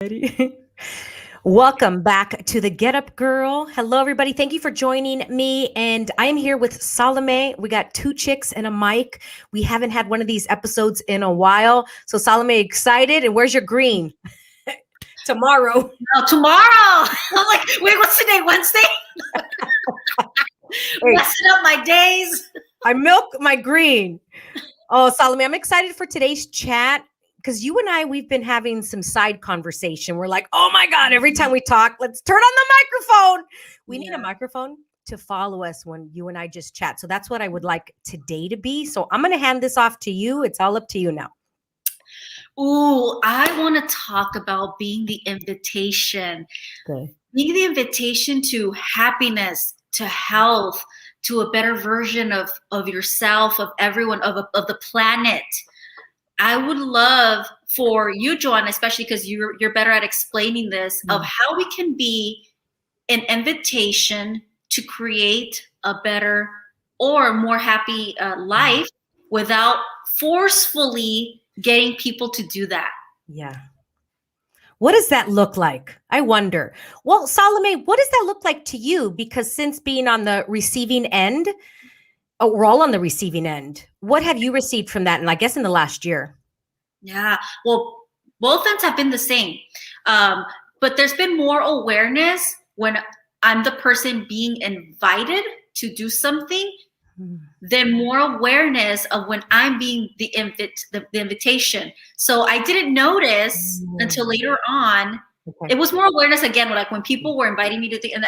Ready? Welcome back to the Get Up Girl. Hello, everybody. Thank you for joining me. And I am here with Salome. We got two chicks and a mic. We haven't had one of these episodes in a while. So, Salome, excited? And where's your green? Tomorrow. No, tomorrow. I'm like, wait, what's today? Wednesday? Messing up my days. I milk my green. Oh, Salome, I'm excited for today's chat. Because you and we've been having some side conversation. We're like, oh my God, every time we talk, let's turn on the microphone. We need a microphone to follow us when you and I just chat. So that's what I would like today to be. So I'm going to hand this off to you. It's all up to you now. Ooh, I want to talk about being the invitation. Okay. Being the invitation to happiness, to health, to a better version of yourself, of everyone, of the planet. I would love for you, Joanna, especially because you're better at explaining this, of how we can be an invitation to create a better or more happy life without forcefully getting people to do that. Yeah. What does that look like? I wonder. Well, Salome, what does that look like to you? Because since being on the receiving end, we're all on the receiving end. What have you received from that? And I guess in the last year. Yeah, well, both ends have been the same. But there's been more awareness when I'm the person being invited to do something. Then more awareness of when I'm being the invitation. So I didn't notice until later on. Okay. It was more awareness again, like when people were inviting me to things, and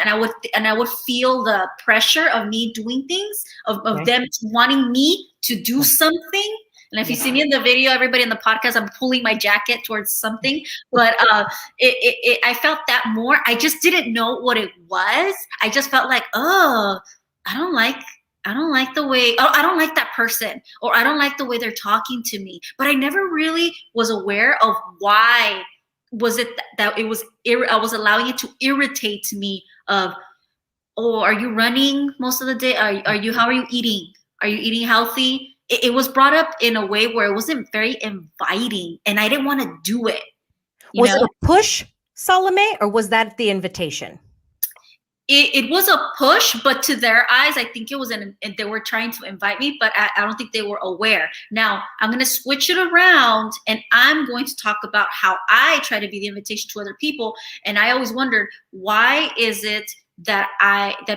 I would feel the pressure of me doing things, of them wanting me to do something. And if you see me in the video, everybody in the podcast, I'm pulling my jacket towards something. But I felt that more. I just didn't know what it was. I just felt like, oh, I don't like the way, I don't like that person, or I don't like the way they're talking to me. But I never really was aware of why was it that it was, I was allowing it to irritate me of, oh, are you running most of the day? How are you eating? Are you eating healthy? It was brought up in a way where it wasn't very inviting, and I didn't want to do it. Was it a push, Salome, or was that the invitation? It was a push, but to their eyes, I think it was they were trying to invite me, but I don't think they were aware. Now, I'm going to switch it around, and I'm going to talk about how I try to be the invitation to other people. And I always wondered, why is it that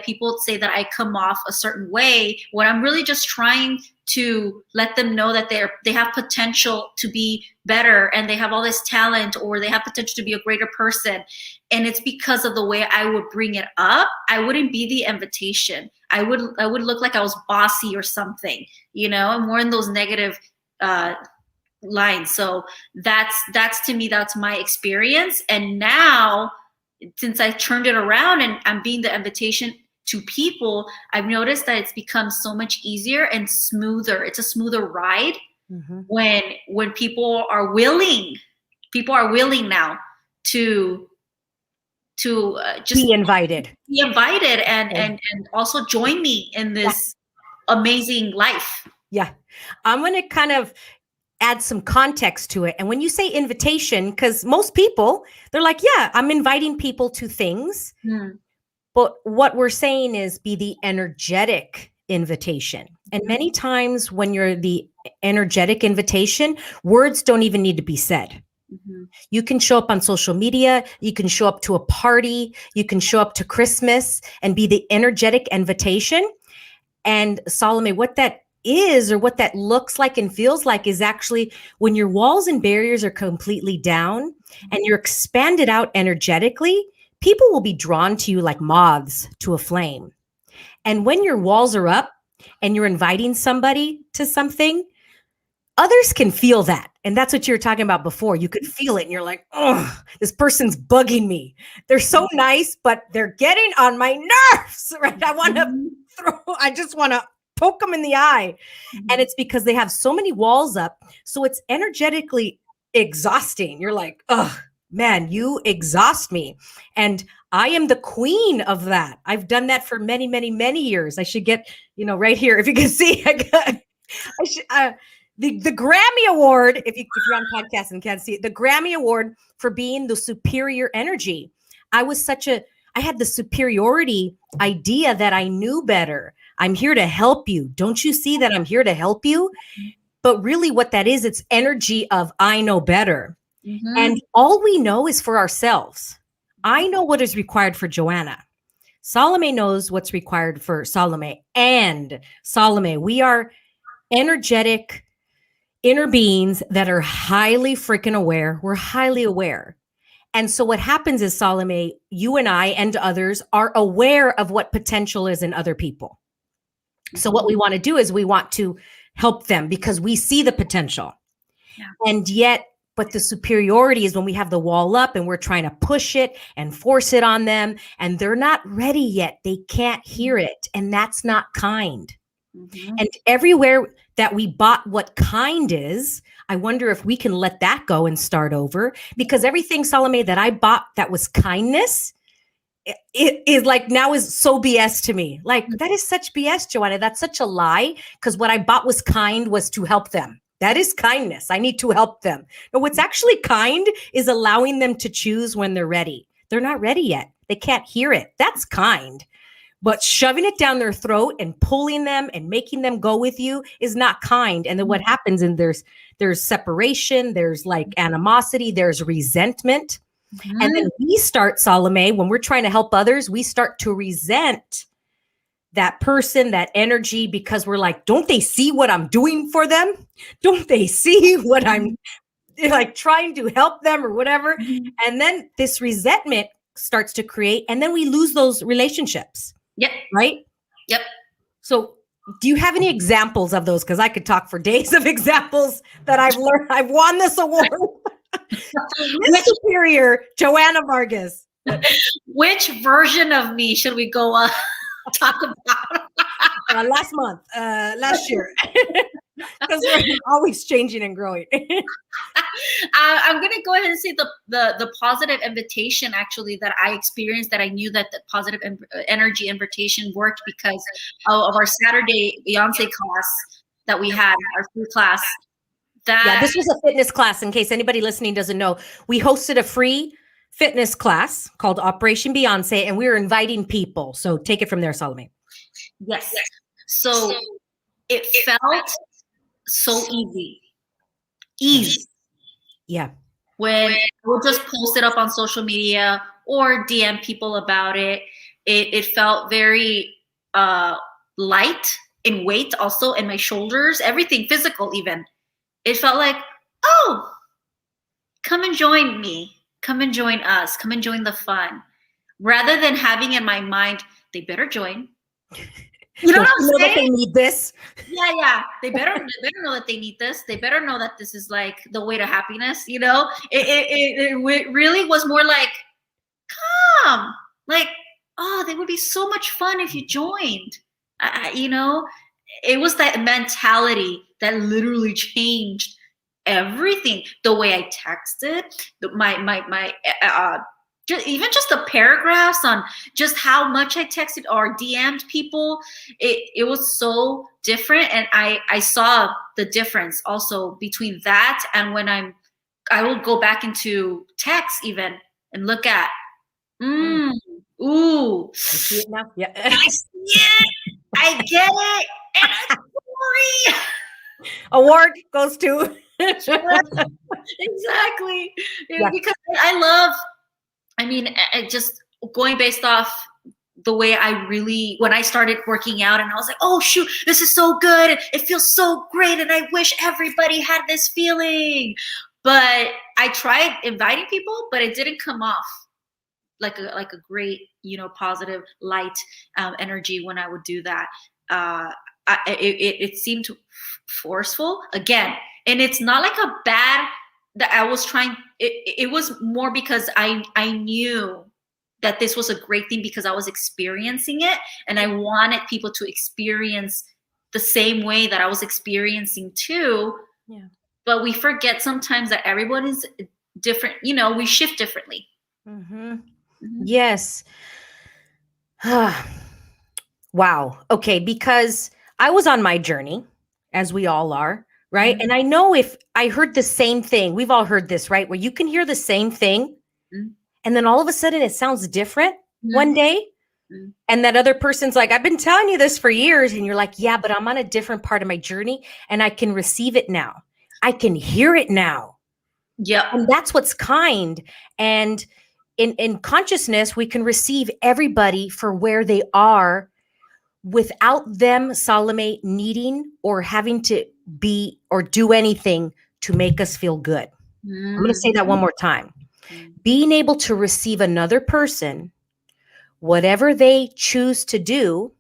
people say that I come off a certain way when I'm really just trying to let them know that they have potential to be better, and they have all this talent, or they have potential to be a greater person. And it's because of the way I would bring it up. I wouldn't be the invitation. I would look like I was bossy or something, and more in those negative lines. So that's to me, that's my experience. And now, since I turned it around and I'm being the invitation to people, I've noticed that it's become so much easier and smoother. It's a smoother ride when people are willing. People are willing now to just be invited and also join me in this amazing life. Yeah, I'm going to kind of add some context to it. And when you say invitation, because most people, they're like, yeah, I'm inviting people to things. But what we're saying is be the energetic invitation. And many times when you're the energetic invitation, words don't even need to be said. You can show up on social media, you can show up to a party, you can show up to Christmas and be the energetic invitation. And Salome, what that is, or what that looks like and feels like, is actually when your walls and barriers are completely down and you're expanded out energetically, people will be drawn to you like moths to a flame. And when your walls are up and you're inviting somebody to something, others can feel that. And that's what you were talking about before. You could feel it and you're like, oh, this person's bugging me. They're so nice, but they're getting on my nerves, right? I just want to poke them in the eye. And it's because they have so many walls up. So it's energetically exhausting. You're like, oh, man, you exhaust me. And I am the queen of that. I've done that for many, many, many years. I should get, right here. If you can see, the Grammy Award, if you're on podcast and can't see it, the Grammy Award for being the superior energy. I had the superiority idea that I knew better. I'm here to help you. Don't you see that I'm here to help you? But really what that is, it's energy of I know better. Mm-hmm. And all we know is for ourselves. I know what is required for Joanna. Salome knows what's required for Salome. And Salome, we are energetic inner beings that are highly freaking aware. We're highly aware. And so what happens is, Salome, you and I and others are aware of what potential is in other people. So what we want to do is we want to help them because we see the potential. Yeah. And yet, but the superiority is when we have the wall up and we're trying to push it and force it on them and they're not ready yet. They can't hear it. And that's not kind. Mm-hmm. And everywhere that we bought what kind is, I wonder if we can let that go and start over, because everything, Salome, that I bought that was kindness, it is like now is so BS to me. Like that is such BS, Joanna. That's such a lie. Because what I bought was kind was to help them. That is kindness. I need to help them. But what's actually kind is allowing them to choose when they're ready. They're not ready yet. They can't hear it. That's kind. But shoving it down their throat and pulling them and making them go with you is not kind. And then what happens, and there's separation, there's like animosity, there's resentment. Mm-hmm. And then we start, Salome, when we're trying to help others, we start to resent that person, that energy, because we're like, don't they see what I'm doing for them? Don't they see what I'm like trying to help them or whatever? Mm-hmm. And then this resentment starts to create, and then we lose those relationships. Yep. Right? Yep. So do you have any examples of those? Because I could talk for days of examples that I've learned. I've won this award. Miss Superior, Joanna Vargas. Which version of me should we go talk about? Last year. Because we're always changing and growing. I'm going to go ahead and say the positive invitation, actually, that I experienced, that I knew that the positive energy invitation worked because of our Saturday Beyonce class that we had, our free class. This was a fitness class. In case anybody listening doesn't know, we hosted a free fitness class called Operation Beyonce, and we were inviting people. So take it from there, Salome. Yes. So it felt so easy. Yeah. When we'll just post it up on social media or DM people about it. It felt very light in weight, also in my shoulders, everything physical even. It felt like, oh, come and join me. Come and join us. Come and join the fun. Rather than having in my mind, they better join. You know what I'm saying? That they need this. Yeah. They better know that they need this. They better know that this is like the way to happiness. You know, it really was more like, come, like, oh, they would be so much fun if you joined. You know, it was that mentality that literally changed everything. The way I texted, just the paragraphs on just how much I texted or DM'd people, it was so different. And I saw the difference also between that and when I will go back into text even and look at, ooh. I see it now. Yeah. I see it. I get it. And it's free. Award goes to. Exactly. Yeah. Because I just going based off the way when I started working out and I was like, oh shoot, this is so good. It feels so great. And I wish everybody had this feeling. But I tried inviting people, but it didn't come off like a great, positive light energy when I would do that. It seemed forceful again. And it's not like a bad that I was trying. It was more because I knew that this was a great thing because I was experiencing it. And I wanted people to experience the same way that I was experiencing too. Yeah. But we forget sometimes that everyone is different. We shift differently. Mm-hmm. Mm-hmm. Yes. Wow. Okay. Because I was on my journey, as we all are, right? And I know if I heard the same thing, we've all heard this, right? Where you can hear the same thing and then all of a sudden it sounds different one day. And that other person's like, I've been telling you this for years. And you're like, yeah, but I'm on a different part of my journey and I can receive it now. I can hear it now. Yeah. And that's what's kind. And in consciousness, we can receive everybody for where they are without them, Salome, needing or having to be or do anything to make us feel good. I'm going to say that one more time. Being able to receive another person, whatever they choose to do,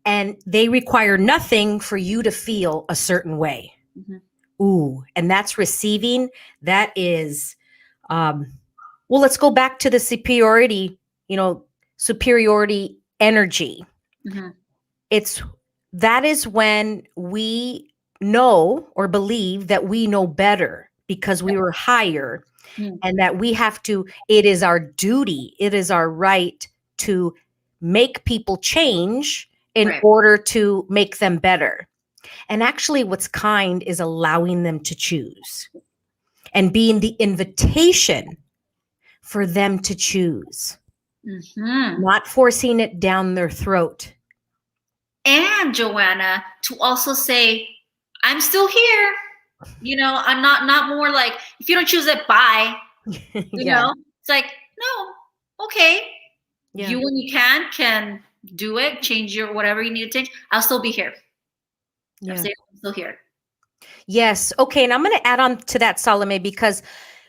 and they require nothing for you to feel a certain way. Ooh, and that's receiving. That is, well, let's go back to the superiority, superiority energy. That is when we know or believe that we know better because we were higher and that we have to, it is our duty, it is our right to make people change in order to make them better. And actually what's kind is allowing them to choose and being the invitation for them to choose, not forcing it down their throat. And Joanna, to also say, I'm still here. I'm not more like, if you don't choose it, bye. You know, it's like, no, okay. Yeah. You, when you can do it, change your whatever you need to change. I'll still be here. Yeah. I'm still here. Yes. Okay. And I'm going to add on to that, Salome, because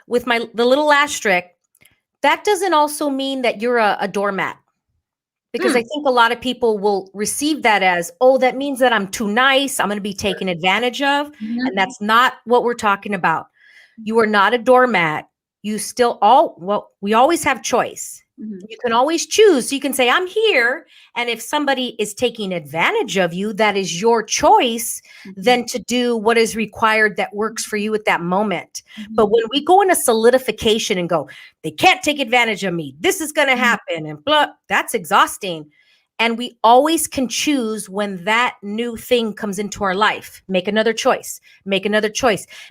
with the little asterisk, that doesn't also mean that you're a doormat. Because I think a lot of people will receive that as, oh, that means that I'm too nice. I'm going to be taken advantage of. And that's not what we're talking about. You are not a doormat. You still we always have choice. You can always choose. So you can say, I'm here. And if somebody is taking advantage of you, that is your choice then to do what is required that works for you at that moment. But when we go into solidification and go, they can't take advantage of me, this is going to happen and blah, that's exhausting. And we always can choose when that new thing comes into our life. Make another choice.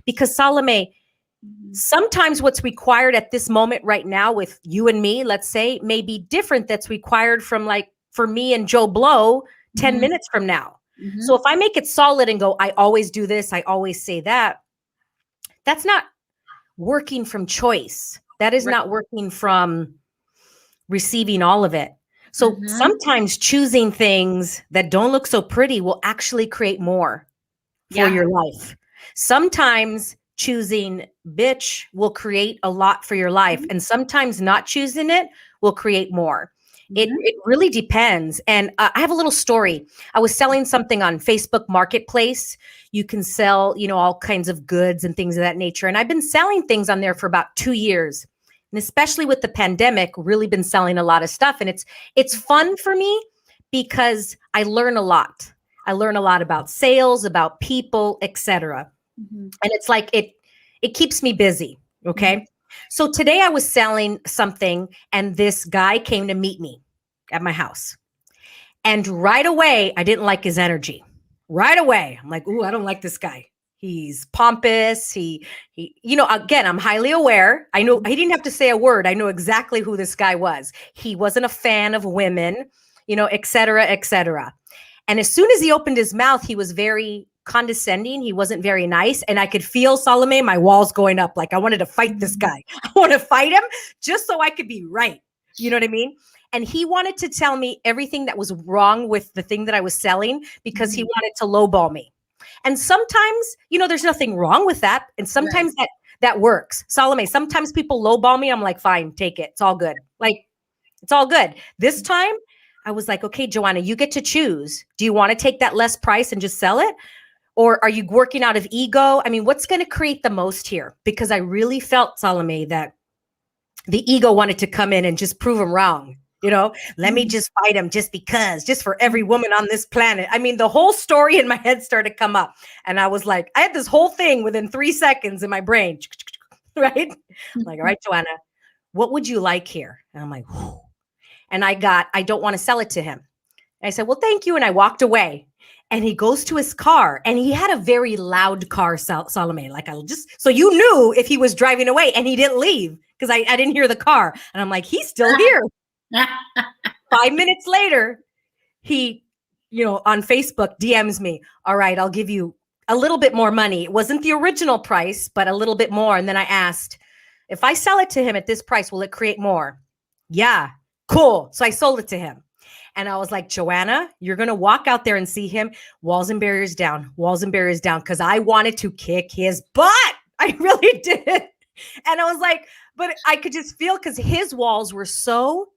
Because Salome, sometimes what's required at this moment right now with you and me, let's say, may be different that's required from like for me and Joe Blow 10 minutes from now. So if I make it solid and go, I always do this, I always say that, that's not working from choice. That is not working from receiving all of it. So sometimes choosing things that don't look so pretty will actually create more for your life. Sometimes choosing bitch will create a lot for your life. And sometimes not choosing it will create more. It really depends. And I have a little story. I was selling something on Facebook Marketplace. You can sell, all kinds of goods and things of that nature. And I've been selling things on there for about 2 years. And especially with the pandemic, really been selling a lot of stuff. And it's fun for me because I learn a lot. I learn a lot about sales, about people, etc. And it's like it keeps me busy. Okay. So today I was selling something and this guy came to meet me at my house. And right away, I didn't like his energy. Right away. I'm like, ooh, I don't like this guy. He's pompous. He, again, I'm highly aware. I know he didn't have to say a word. I know exactly who this guy was. He wasn't a fan of women, et cetera, et cetera. And as soon as he opened his mouth, he was very condescending. He wasn't very nice. And I could feel, Salome, my walls going up. Like I wanted to fight this guy. I want to fight him just so I could be right. You know what I mean? And he wanted to tell me everything that was wrong with the thing that I was selling because he wanted to lowball me. And sometimes, there's nothing wrong with that. And sometimes that works. Salome, sometimes people lowball me. I'm like, fine, take it. It's all good. Like, it's all good. This time I was like, okay, Joanna, you get to choose. Do you want to take that less price and just sell it? Or are you working out of ego? I mean, what's going to create the most here? Because I really felt, Salome, that the ego wanted to come in and just prove him wrong. Let me just fight him just for every woman on this planet. I mean, the whole story in my head started to come up. And I was like, I had this whole thing within 3 seconds in my brain, right? I'm like, all right, Joanna, what would you like here? And I'm like, whew. And I don't want to sell it to him. And I said, well, thank you. And I walked away. And he goes to his car, and he had a very loud car, Salome. Like, so you knew if he was driving away, and he didn't leave because I didn't hear the car. And I'm like, he's still here. 5 minutes later, he, on Facebook DMs me, all right, I'll give you a little bit more money. It wasn't the original price, but a little bit more. And then I asked, if I sell it to him at this price, will it create more? Yeah, cool. So I sold it to him. And I was like, Joanna, you're going to walk out there and see him. Walls and barriers down, because I wanted to kick his butt. I really did. And I was like, but I could just feel, because his walls were so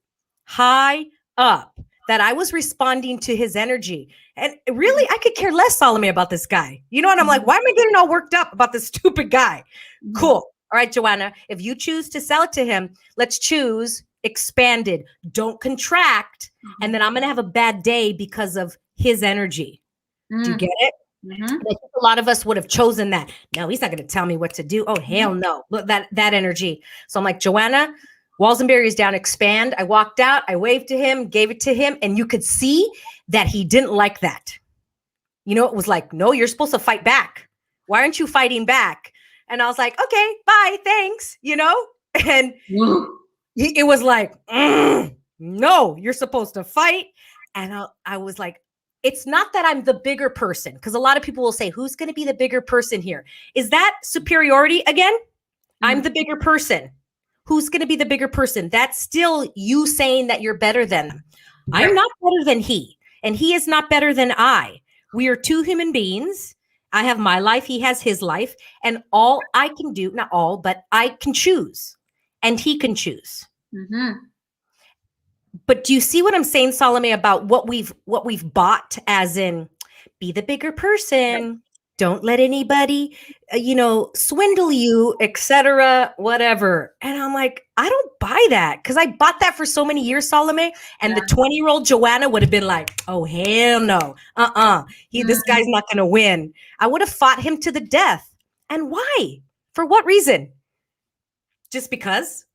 high up that I was responding to his energy. And really, I could care less, Salome, about this guy. And I'm like, why am I getting all worked up about this stupid guy? Cool. All right, Joanna, if you choose to sell it to him, let's choose expanded. Don't contract. And then I'm going to have a bad day because of his energy. Do you get it? I think a lot of us would have chosen that. No, he's not going to tell me what to do. Oh, hell no. Look, that energy. So I'm like, Joanna, walls and barriers down, expand. I walked out. I waved to him, gave it to him. And you could see that he didn't like that. It was like, no, you're supposed to fight back. Why aren't you fighting back? And I was like, okay, bye, thanks, And it was like, no, you're supposed to fight. And I was like, it's not that I'm the bigger person, because a lot of people will say, who's going to be the bigger person here? Is that superiority again? I'm the bigger person. Who's going to be the bigger person? That's still you saying that you're better than them. I'm not better than he, and he is not better than I. We are two human beings. I have my life. He has his life. And all I can do, not all, but I can choose, and he can choose. But do you see what I'm saying, Salome, about what we've bought, as in be the bigger person, don't let anybody, swindle you, etc., whatever. And I'm like, I don't buy that, because I bought that for so many years, Salome. And the 20-year-old Joanna would have been like, oh, hell no. This guy's not going to win. I would have fought him to the death. And why? For what reason? Just because?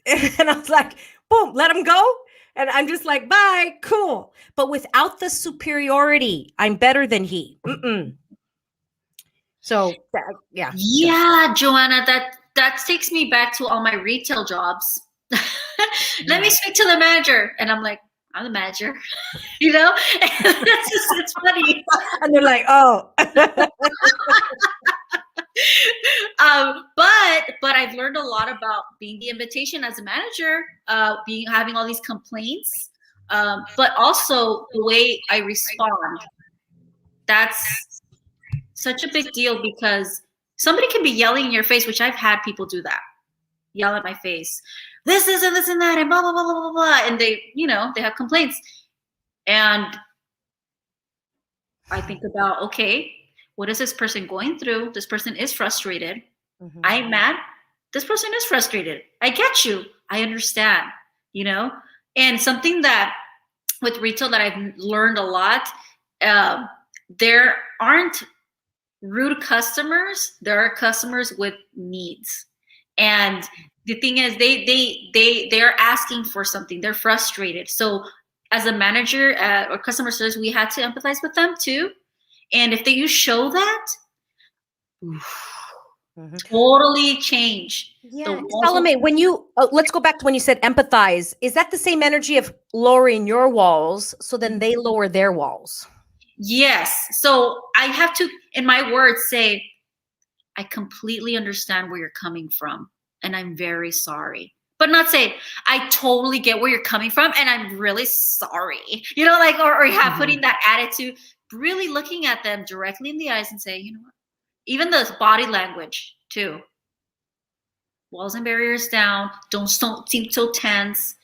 And I was like, boom, let him go. And I'm just like, bye, cool. But without the superiority, I'm better than he. So, yeah. Yeah, Joanna, that takes me back to all my retail jobs. Let me speak to the manager. And I'm like, I'm the manager, And it's funny. And they're like, oh. But I've learned a lot about being the invitation as a manager, having all these complaints, but also the way I respond. That's such a big deal, because somebody can be yelling in your face, which I've had people do that, yell at my face, this and this and that, and blah blah blah blah blah blah, and they have complaints, and I think about, okay, what is this person going through? This person is frustrated. I'm mad. This person is frustrated. I get you. I understand, And something that with retail that I've learned a lot, there aren't rude customers. There are customers with needs. And the thing is, they're asking for something. They're frustrated. So as a manager or customer service, we had to empathize with them too. And if you show that, totally change. Yeah. Salome, when let's go back to when you said empathize. Is that the same energy of lowering your walls so then they lower their walls? Yes. So I have to, in my words, say, I completely understand where you're coming from, and I'm very sorry. But not say, I totally get where you're coming from, and I'm really sorry. Or putting that attitude, really looking at them directly in the eyes and say, you know what? Even the body language too. Walls and barriers down. Don't seem so tense.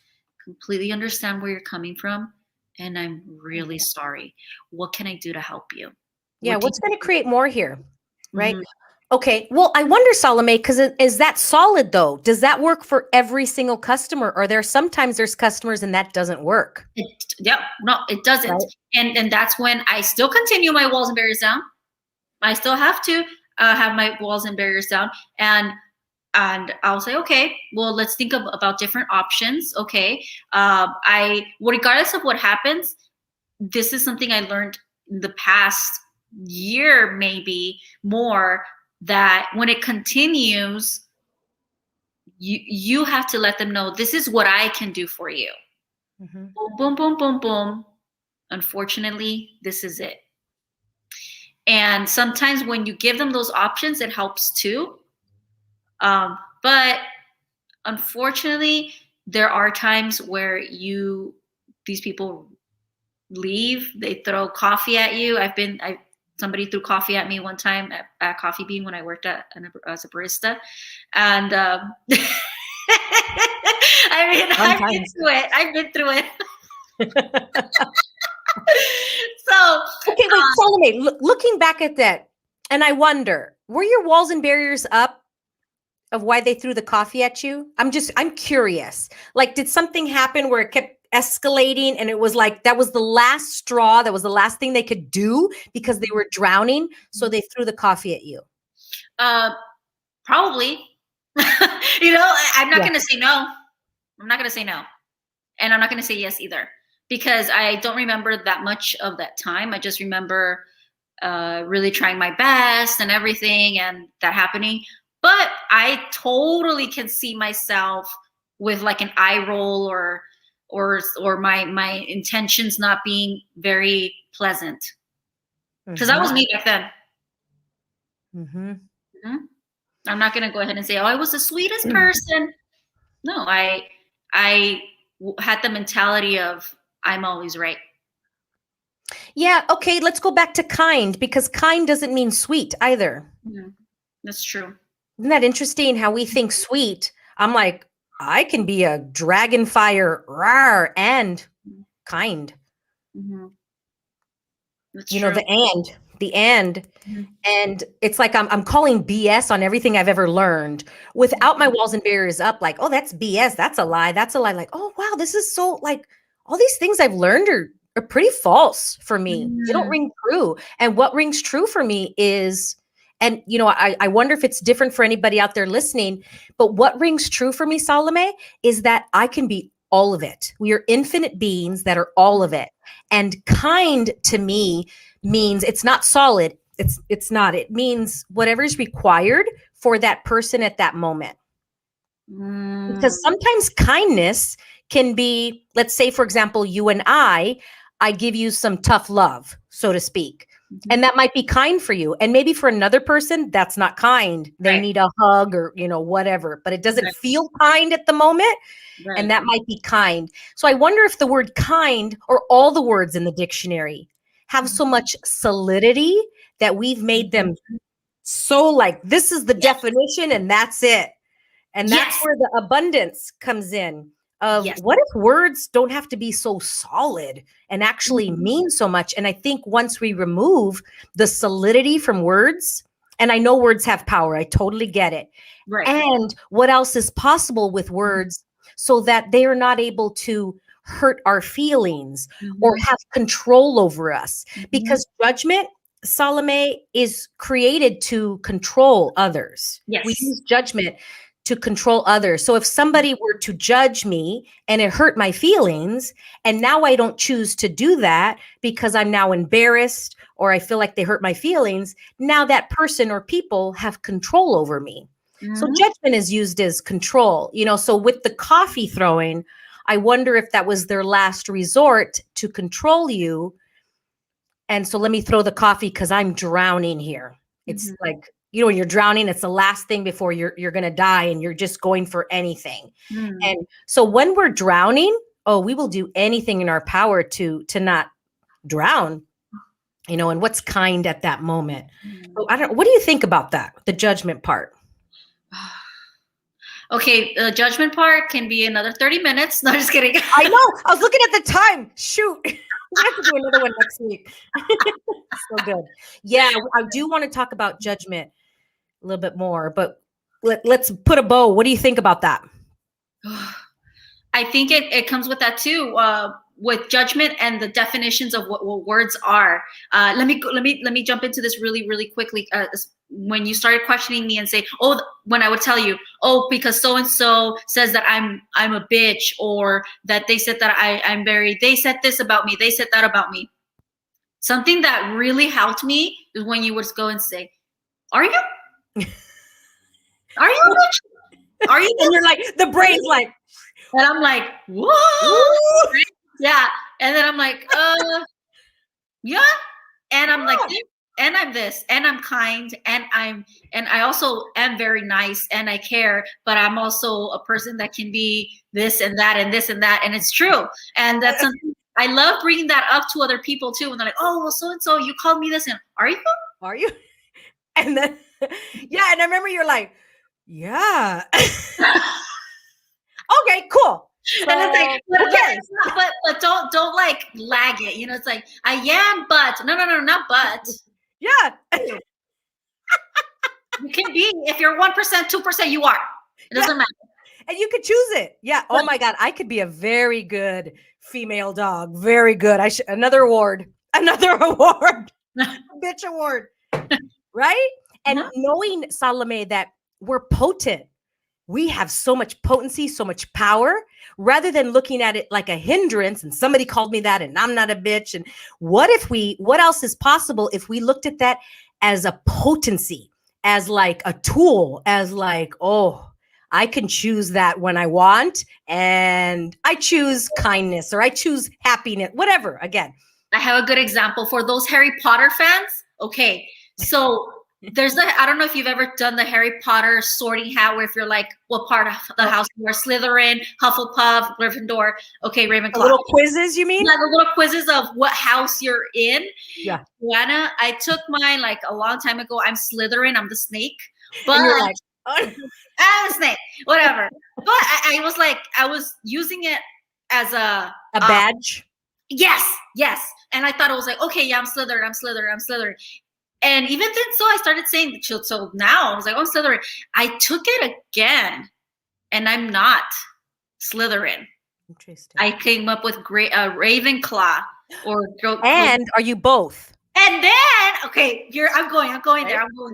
Completely understand where you're coming from, and I'm really sorry. What can I do to help you? Yeah, what's going to create more here, right? Okay. Well, I wonder, Salome, because is that solid though? Does that work for every single customer? Or sometimes there's customers and that doesn't work? No, it doesn't. Right? And that's when I still continue my walls and barriers down. I still have to have my walls and barriers down, and I'll say, okay, well, let's think about different options. Okay, regardless of what happens, this is something I learned in the past year, maybe more, that when it continues, you have to let them know, this is what I can do for you. Boom, boom, boom, boom, boom. Unfortunately, this is it. And sometimes when you give them those options, it helps too. But unfortunately, there are times where these people leave, they throw coffee at you. Somebody threw coffee at me one time at Coffee Bean when I worked as a barista. And I mean, I've been through it. So okay, wait, Salome, looking back at that, and I wonder, were your walls and barriers up of why they threw the coffee at you? I'm curious. Like, did something happen where it kept escalating and it was like that was the last straw, that was the last thing they could do because they were drowning, so they threw the coffee at you? Probably. I'm not going to say no. I'm not going to say no. And I'm not going to say yes either, because I don't remember that much of that time. I just remember really trying my best and everything and that happening. But I totally can see myself with like an eye roll or my intentions not being very pleasant, because that was me back then. I'm not going to go ahead and say, oh, I was the sweetest person. No, I had the mentality of I'm always right. Yeah. Okay. Let's go back to kind, because kind doesn't mean sweet either. That's true. Isn't that interesting how we think sweet? I'm like, I can be a dragon fire rawr, and kind. That's you true. know, the and it's like I'm calling BS on everything I've ever learned without my walls and barriers up. Like, oh, that's BS. That's a lie. That's a lie. Like, oh, wow, this is so, like, all these things I've learned are pretty false for me. They don't ring true. And what rings true for me is, and I wonder if it's different for anybody out there listening, but what rings true for me, Salome, is that I can be all of it. We are infinite beings that are all of it. And kind to me means it's not solid. It's not. It means whatever is required for that person at that moment. Because sometimes kindness can be, let's say, for example, you and I give you some tough love, so to speak. And that might be kind for you. And maybe for another person, that's not kind. They need a hug or, whatever, but it doesn't feel kind at the moment. And that might be kind. So I wonder if the word kind, or all the words in the dictionary, have so much solidity that we've made them so like, this is the definition and that's it. And that's where the abundance comes in of what if words don't have to be so solid and actually mean so much? And I think once we remove the solidity from words, and I know words have power, I totally get it. And what else is possible with words so that they are not able to hurt our feelings or have control over us? Because judgment, Salome, is created to control others. We use judgment to control others. So if somebody were to judge me and it hurt my feelings, and now I don't choose to do that because I'm now embarrassed or I feel like they hurt my feelings, now that person or people have control over me. So judgment is used as control, so with the coffee throwing, I wonder if that was their last resort to control you. And so let me throw the coffee because I'm drowning here. It's like, when you're drowning, it's the last thing before you're going to die, and you're just going for anything. And so when we're drowning, we will do anything in our power to not drown, and what's kind at that moment. So what do you think about that? The judgment part? Okay, the judgment part can be another 30 minutes. No, just kidding. I know. I was looking at the time. Shoot. We have to do another one next week. So good. Yeah, I do want to talk about judgment a little bit more, but let's put a bow. What do you think about that? I think it comes with that too, with judgment and the definitions of what words are. Let me jump into this really, really quickly. When you started questioning me and say, when I would tell you, because so and so says that I'm a bitch, or that they said that I'm they said this about me, they said that about me. something that really helped me is when you would go and say, "Are you? Are you? Are you?" And you're like, the brain's like, and I'm like, "Whoa!" Yeah, and then I'm like, yeah," and I'm like, and I'm this, and I'm kind, and I also am very nice, and I care, but I'm also a person that can be this and that and this and that, and it's true, and that's something I love bringing that up to other people too, and they're like, "Oh, well, so and so, you called me this," and are you? Are you? And then, yeah, and I remember you're like, yeah. Okay, cool. So, and it's like, but don't like lag it, you know. It's like, I am, but no, not but. Yeah. You can be, if you're 1%, 2%, you are. It doesn't matter. And you could choose it. Yeah. Oh my God. I could be a very good female dog. Very good. Another award. Bitch award. Right? And knowing, Salome, that we're potent. We have so much potency, so much power, rather than looking at it like a hindrance and somebody called me that and I'm not a bitch. And what else is possible if we looked at that as a potency, as like a tool, as like, oh, I can choose that when I want, and I choose kindness or I choose happiness, whatever. Again, I have a good example for those Harry Potter fans. Okay, so there's I don't know if you've ever done the Harry Potter sorting hat, where if you're like, what part of the house you are, Slytherin, Hufflepuff, Gryffindor, okay, Ravenclaw. The little quizzes, you mean? Yeah, the little quizzes of what house you're in. Yeah. Joanna, I took mine like a long time ago. I'm Slytherin, I'm the snake. But you're like, I'm a snake, whatever. But I was like, I was using it as a badge. Yes. And I thought it was like, okay, yeah, I'm Slytherin. And even then, so I started saying, so now I was like, oh, I'm Slytherin. I took it again, and I'm not Slytherin. Interesting. I came up with Ravenclaw or. And are you both? And then, okay, I'm going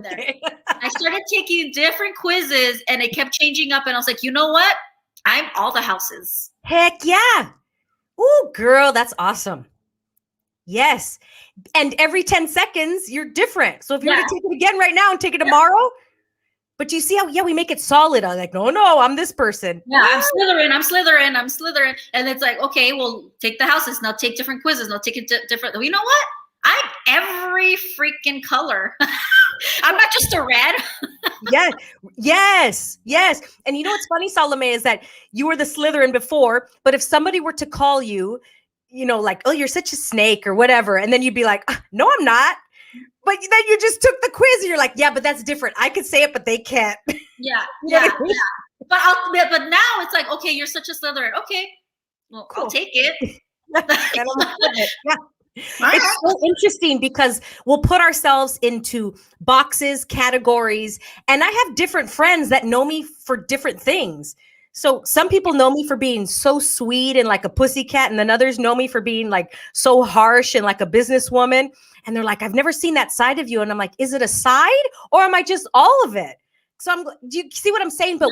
there. I started taking different quizzes, and it kept changing up, and I was like, you know what? I'm all the houses. Heck yeah. Ooh, girl, that's awesome. Yes. And every 10 seconds, you're different. So if you're going to take it again right now and take it tomorrow, but you see how, we make it solid. I'm like, no, I'm this person. Yeah, I'm Slytherin. And it's like, okay, well, take the houses. Now take different quizzes. Now take it different. You know what? I'm every freaking color. I'm not just a red. Yes. And you know what's funny, Salome, is that you were the Slytherin before, but if somebody were to call you, like, oh, you're such a snake or whatever, and then you'd be like, no, I'm not. But then you just took the quiz and you're like, yeah, but that's different. I could say it, but they can't. Yeah. But now it's like, okay, you're such a Slytherin. Okay, well, cool. I'll take it. Yeah. It's so interesting because we'll put ourselves into boxes, categories, and I have different friends that know me for different things. So some people know me for being so sweet and like a pussycat, and then others know me for being like so harsh and like a businesswoman. And they're like, I've never seen that side of you. And I'm like, is it a side or am I just all of it? So do you see what I'm saying? But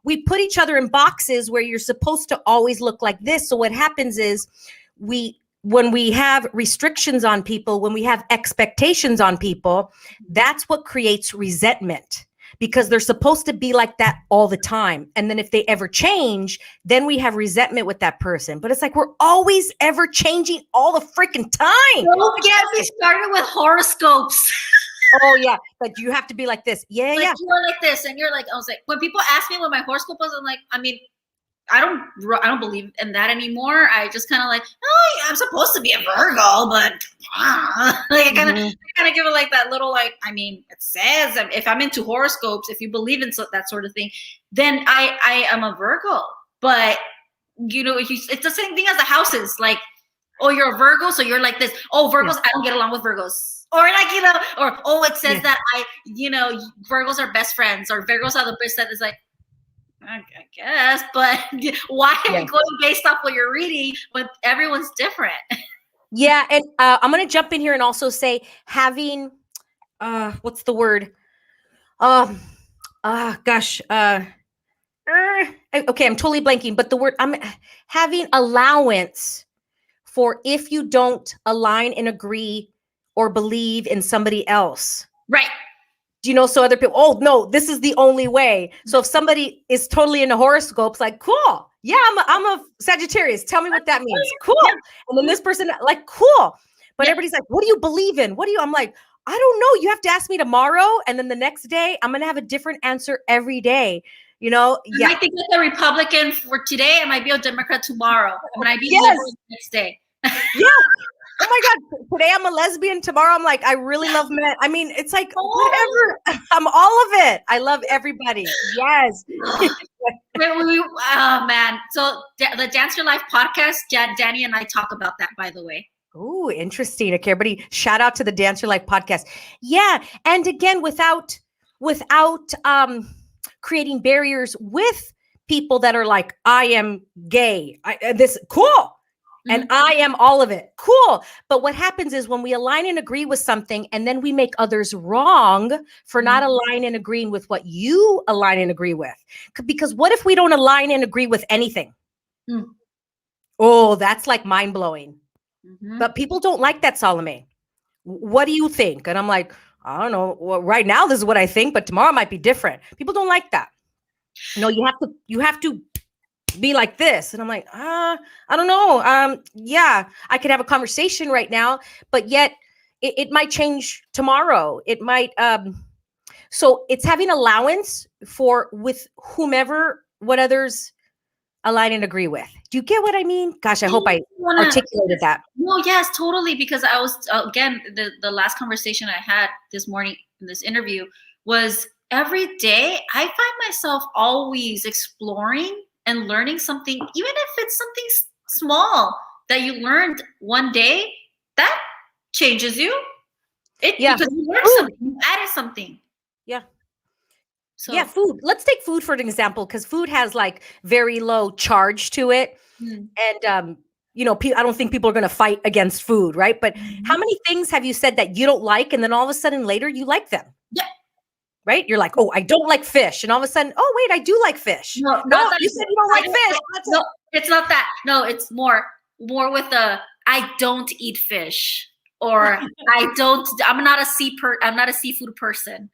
we put each other in boxes where you're supposed to always look like this. So what happens is when we have restrictions on people, when we have expectations on people, that's what creates resentment, because they're supposed to be like that all the time. And then if they ever change, then we have resentment with that person. But it's like, we're always ever changing all the freaking time. Don't get me started with horoscopes. Oh yeah, but you have to be like this. Yeah. You're like this, and you're like, I was like, when people ask me what my horoscope was, I'm like, I mean, I don't believe in that anymore. I just kind of like, oh, I'm supposed to be a Virgo, but like I kind of give it like that little, like, I mean, it says if I'm into horoscopes, if you believe in that sort of thing, then I am a Virgo. But it's the same thing as the houses. Like, oh, you're a Virgo, so you're like this. Oh, Virgos, I don't get along with Virgos. Or like, or oh, it says that Virgos are best friends, or Virgos are the best friends. It's like, I guess, but why are you going based off what you're reading when everyone's different? Yeah, and I'm going to jump in here and also say having, what's the word? Okay, I'm totally blanking, but the word, I'm having allowance for if you don't align and agree or believe in somebody else. Right. Do you know? So other people, oh no, this is the only way. So if somebody is totally into horoscopes, like, cool. Yeah, I'm a Sagittarius. Tell me what that means. Cool. And then this person, like, cool. But everybody's like, what do you believe in? I'm like, I don't know. You have to ask me tomorrow. And then the next day, I'm going to have a different answer every day. You know? Yeah. I think like a Republican for today, I might be a Democrat tomorrow. I might be liberal the next day. Yeah. Oh my God. Today I'm a lesbian. Tomorrow I'm like, I really love men. I mean, it's like, whatever. I'm all of it. I love everybody. Yes. Oh man. So the Dance Your Life podcast, Danny and I talk about that, by the way. Oh, interesting. Okay, everybody, shout out to the Dance Your Life podcast. Yeah. And again, without creating barriers with people that are like, I am gay. Cool. And I am all of it. Cool. But what happens is when we align and agree with something and then we make others wrong for not aligning and agreeing with what you align and agree with. Because what if we don't align and agree with anything? Oh, that's like mind blowing. But people don't like that, Salome. What do you think? And I'm like, I don't know. Well, right now, this is what I think, but tomorrow might be different. People don't like that. No, you have to be like this. And I'm like, I don't know. Yeah, I could have a conversation right now, but yet it might change tomorrow. It might. So it's having allowance with whomever, what others align and agree with. Do you get what I mean? Gosh, I hope I articulated that. No, yes, totally. Because I was, again, the last conversation I had this morning in this interview was every day I find myself always exploring and learning something, even if it's something small that you learned one day, that changes you. Because you learned something, you added something. Yeah. So. Yeah, food. Let's take food for an example, because food has like very low charge to it. And, you know, I don't think people are going to fight against food, right? But how many things have you said that you don't like, and then all of a sudden later you like them? Yeah. Right? You're like, oh, I don't like fish. And all of a sudden, oh, wait, I do like fish. No, you said you don't like fish. No, it's not that. No, it's more with the, I don't eat fish, or I'm not a seafood person.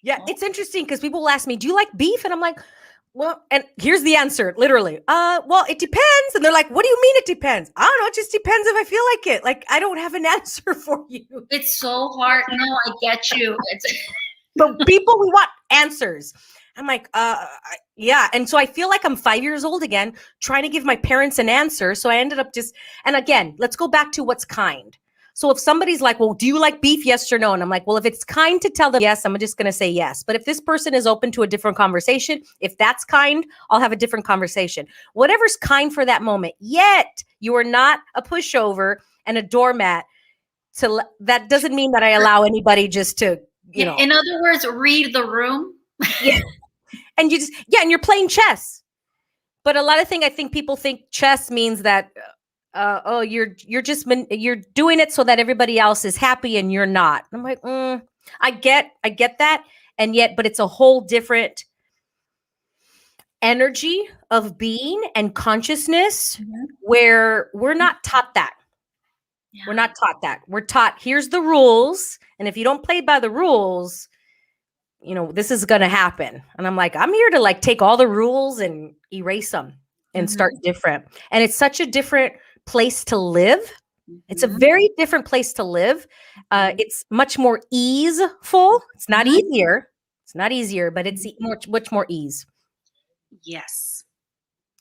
Yeah, it's interesting because people will ask me, do you like beef? And I'm like, well, and here's the answer, literally. Well, it depends. And they're like, what do you mean it depends? I don't know. It just depends if I feel like it. Like, I don't have an answer for you. It's so hard. No, I get you. But people, we want answers. I'm like, yeah. And so I feel like I'm 5 years old again, trying to give my parents an answer. So I ended up and again, let's go back to what's kind. So if somebody's like, well, do you like beef? Yes or no? And I'm like, well, if it's kind to tell them yes, I'm just going to say yes. But if this person is open to a different conversation, if that's kind, I'll have a different conversation. Whatever's kind for that moment. Yet you are not a pushover and a doormat. That doesn't mean that I allow anybody just to, you know. In other words, read the room. Yeah. And and you're playing chess. But a lot of things, I think people think chess means that, you're doing it so that everybody else is happy and you're not. I'm like, I get that. And yet, but it's a whole different energy of being and consciousness where we're not taught that. Yeah. We're not taught that. We're taught, here's the rules. And if you don't play by the rules, you know, this is going to happen. And I'm like, I'm here to like take all the rules and erase them and start different. And it's such a different place to live. It's a very different place to live. It's much more easeful. It's not easier. It's not easier, but it's much more ease. Yes.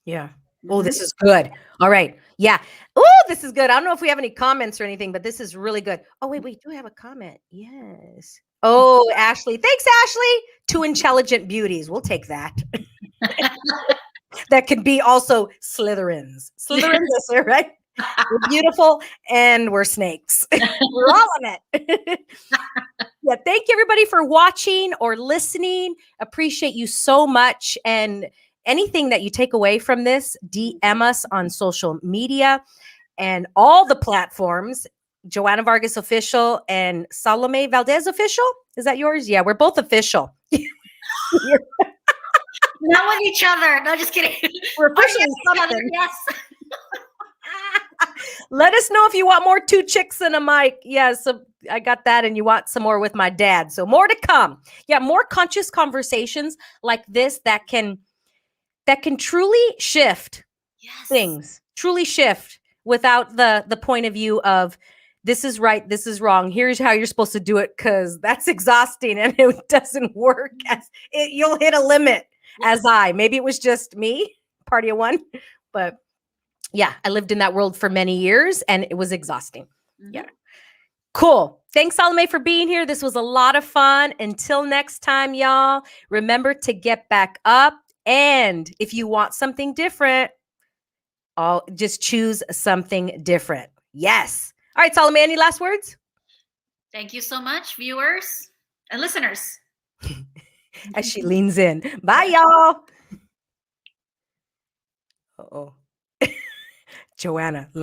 Yeah. Oh, this is good. All right. Yeah. Oh, this is good. I don't know if we have any comments or anything, but this is really good. Oh, wait, we do have a comment. Yes. Oh, Ashley. Thanks, Ashley. 2 intelligent beauties. We'll take that. That could be also Slytherins. Slytherins, right? We're beautiful and we're snakes. We're all of it. Yeah, thank you everybody for watching or listening. Appreciate you so much. And anything that you take away from this, DM us on social media and all the platforms. Joanna Vargas Official and Salome Valdez Official. Is that yours? Yeah, we're both official. Not with each other. No, just kidding. We're official with other, yes. Let us know if you want more 2 chicks and a mic. Yes, I got that, and you want some more with my dad. So more to come. Yeah, more conscious conversations like this that can truly shift things, truly shift without the point of view of this is right, this is wrong. Here's how you're supposed to do it, because that's exhausting and it doesn't work. You'll hit a limit. Maybe it was just me, party of one, but yeah, I lived in that world for many years and it was exhausting. Mm-hmm. Yeah. Cool. Thanks, Salome, for being here. This was a lot of fun. Until next time, y'all, remember to get back up. And if you want something different, just choose something different. Yes. All right, Salome, any last words? Thank you so much, viewers and listeners. As she leans in. Bye, y'all. Uh-oh. Joanna.